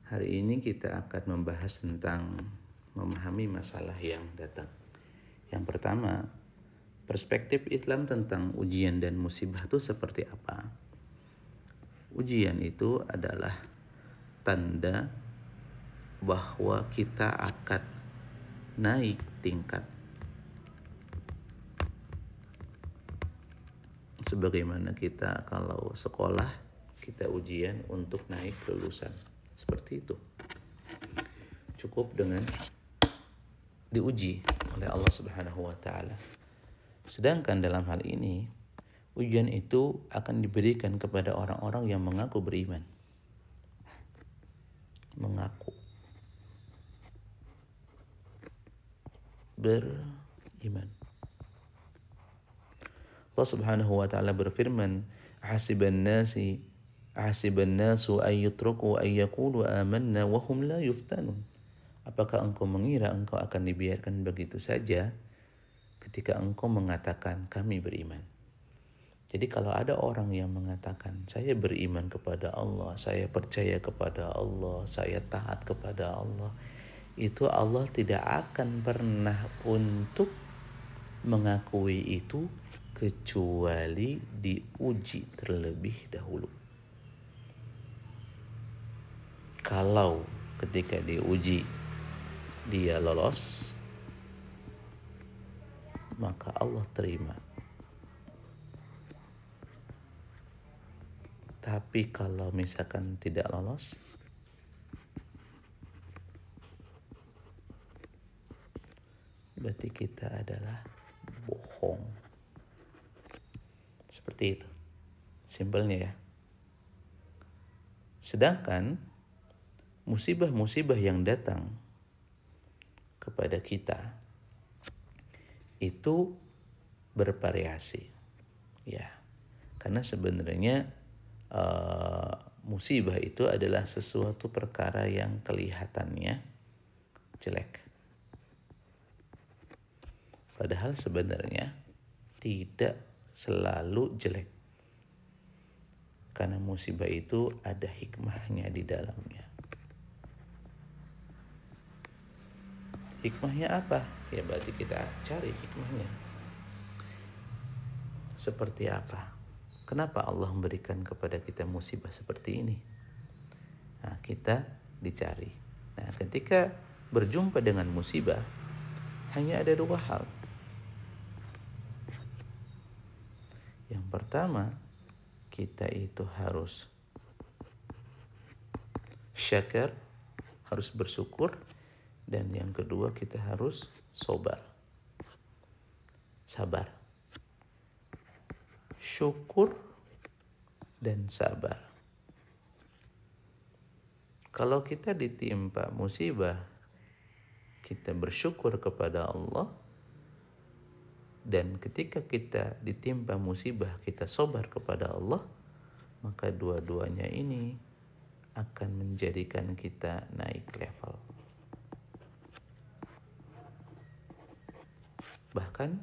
Hari ini kita akan membahas tentang memahami masalah yang datang. Yang pertama, perspektif Islam tentang ujian dan musibah itu seperti apa? Ujian itu adalah tanda bahwa kita akan naik tingkat. Sebagaimana kita kalau sekolah, kita ujian untuk naik kelulusan. Seperti itu. Cukup dengan diuji oleh Allah Subhanahu wa taala. Sedangkan dalam hal ini, ujian itu akan diberikan kepada orang-orang yang mengaku beriman. Mengaku beriman. Allah Subhanahu wa taala berfirman, "Hasiban nasu an yutraku an yaqulu amanna wa hum la yuftanun." Apakah engkau mengira engkau akan dibiarkan begitu saja ketika engkau mengatakan kami beriman? Jadi kalau ada orang yang mengatakan saya beriman kepada Allah, saya percaya kepada Allah, saya taat kepada Allah, itu Allah tidak akan pernah untuk mengakui itu kecuali diuji terlebih dahulu. Kalau ketika diuji dia lolos, maka Allah terima. Tapi kalau misalkan tidak lolos, berarti kita adalah bohong. Seperti itu. Simpelnya ya. Sedangkan musibah-musibah yang datang kepada kita itu bervariasi. Ya. Karena sebenarnya musibah itu adalah sesuatu perkara yang kelihatannya jelek. Padahal sebenarnya tidak selalu jelek. Karena musibah itu ada hikmahnya di dalamnya. Hikmahnya apa? Ya berarti kita cari hikmahnya. Seperti apa? Kenapa Allah memberikan kepada kita musibah seperti ini? Nah, kita dicari. Nah, ketika berjumpa dengan musibah, hanya ada dua hal. Yang pertama, kita itu harus syakir, harus bersyukur. Dan yang kedua, kita harus sabar. Syukur dan sabar. Kalau kita ditimpa musibah, kita bersyukur kepada Allah. Dan ketika kita ditimpa musibah, kita sabar kepada Allah, maka dua-duanya ini akan menjadikan kita naik level. Bahkan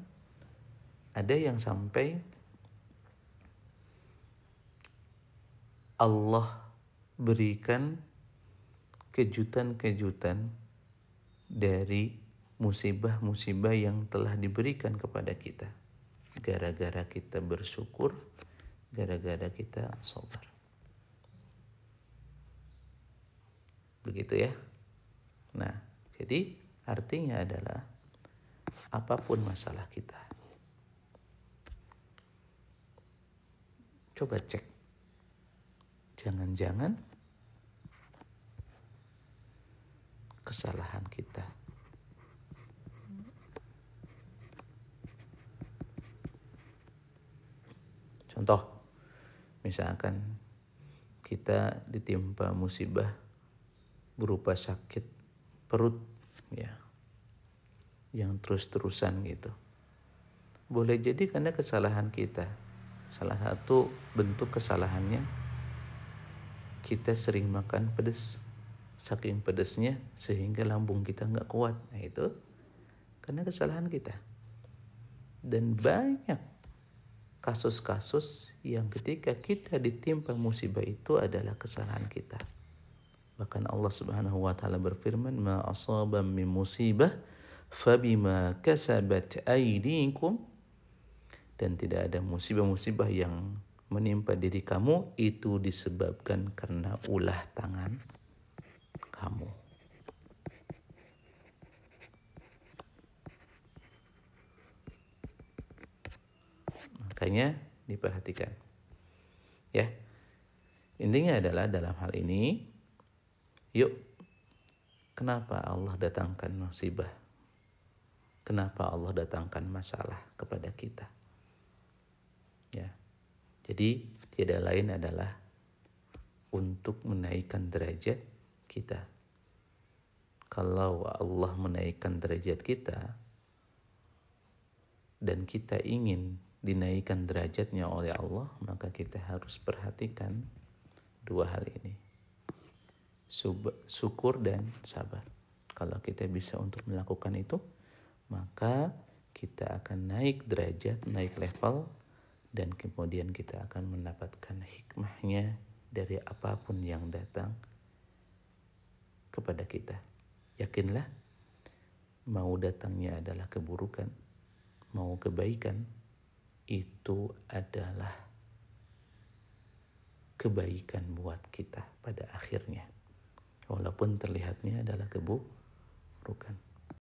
ada yang sampai Allah berikan kejutan-kejutan dari musibah-musibah yang telah diberikan kepada kita. Gara-gara kita bersyukur, gara-gara kita sabar. Begitu ya. Nah, jadi artinya adalah apapun masalah kita, coba cek. Jangan-jangan kesalahan kita. Contoh, misalkan kita ditimpa musibah berupa sakit perut, ya, yang terus-terusan gitu. Boleh jadi karena kesalahan kita. Salah satu bentuk kesalahannya, kita sering makan pedas. Saking pedasnya sehingga lambung kita nggak kuat. Nah itu karena kesalahan kita. Dan banyak kasus-kasus yang ketika kita ditimpa musibah itu adalah kesalahan kita. Bahkan Allah Subhanahu wa taala berfirman, "Ma asaba min musibah fabima kasabat aydikum." Dan tidak ada musibah-musibah yang menimpa diri kamu itu disebabkan karena ulah tangan kamu. Makanya diperhatikan. Ya. Intinya adalah dalam hal ini, yuk, kenapa Allah datangkan musibah? Kenapa Allah datangkan masalah kepada kita? Ya. Jadi tidak lain adalah untuk menaikkan derajat kita. Kalau Allah menaikkan derajat kita dan kita ingin dinaikkan derajatnya oleh Allah, maka kita harus perhatikan dua hal ini. Syukur dan sabar. Kalau kita bisa untuk melakukan itu, maka kita akan naik derajat, naik level, dan kemudian kita akan mendapatkan hikmahnya dari apapun yang datang kepada kita. Yakinlah, mau datangnya adalah keburukan, mau kebaikan, itu adalah kebaikan buat kita pada akhirnya. Walaupun terlihatnya adalah keburukan.